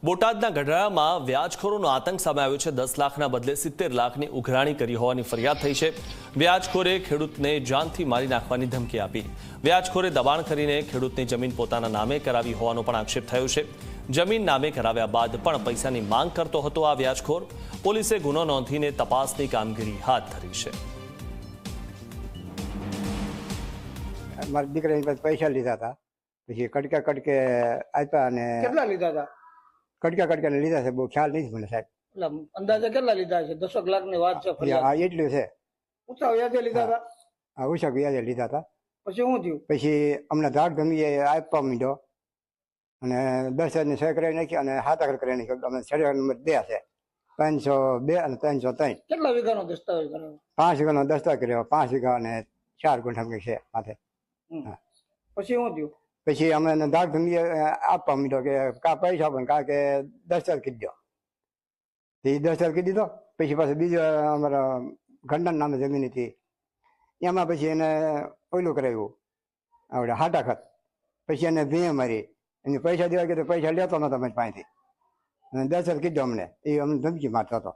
બોટાદના ગઢડામાં વ્યાજખોરોનો આતંક સામે આવ્યો છે। 10 લાખના બદલે 70 લાખની ઉઘરાણી કરી હોવાની ફરિયાદ થઈ છે। વ્યાજખોરે ખેડૂતને જાનથી મારી નાખવાની ધમકી આપી। વ્યાજખોરે દબાણ કરીને ખેડૂતની જમીન પોતાના નામે કરાવી હોવાનો પણ આક્ષેપ થયો છે। જમીન નામે કરાવ્યા બાદ પણ પૈસાની માંગ કરતો હતો આ વ્યાજખોર। પોલીસે ગુનો નોંધીને તપાસની કામગીરી હાથ ધરી છે। મારા દીકરાની પૈસા લીધા હતા, પછી કડકે આપ્યા અને કેટલા લીધા હતા? કડકે લીધા છે, બહુ ખ્યાલ નથી મને સાહેબ। એટલે અંદાજે કેટલા લીધા છે? 10 લાખની વાત છે ફરિયાદ? હા, એટલું છે। ઊંચા વ્યાજે લીધા હતા? હા, ઓછા વ્યાજે લીધા હતા। પછી શું થયું? પછી અમને ધાક ધમકીએ આપવા માંડ્યો અને 10,000ની સહી કરાવી નાખી અને 7 આગળ કરાવી નાખી। અમે સર્વે નંબર 2 છે, 302 અને 303। કેટલા વીઘાનો દસ્તાવેજ કરાવ્યો? 5 વીઘાનો દસ્તાવેજ કર્યો, 5 વીઘા અને 4 ગુંઠા છે માથે। પછી શું થયું? પછી અમે ધાક ધમકીએ આપવા માંડ્યો કે કા પૈસા આપો, કા કે દસ્તાવેજ કરી દો। એ દસ્તાવેજ કરી દીધો। પછી પાછું બીજો અમારા ઘરના નામે જમીન હતી, એમાં પછી એને ઓલું કરાવ્યું, આવડે હાટાખત। પછી એને ભીએ મારી, એને પૈસા દેવા કે તો પૈસા લેતો નતો મારી પાસેથી, અને દસ્તાવેજ કીધો અમને, એ અમને ધમકી મારતો હતો।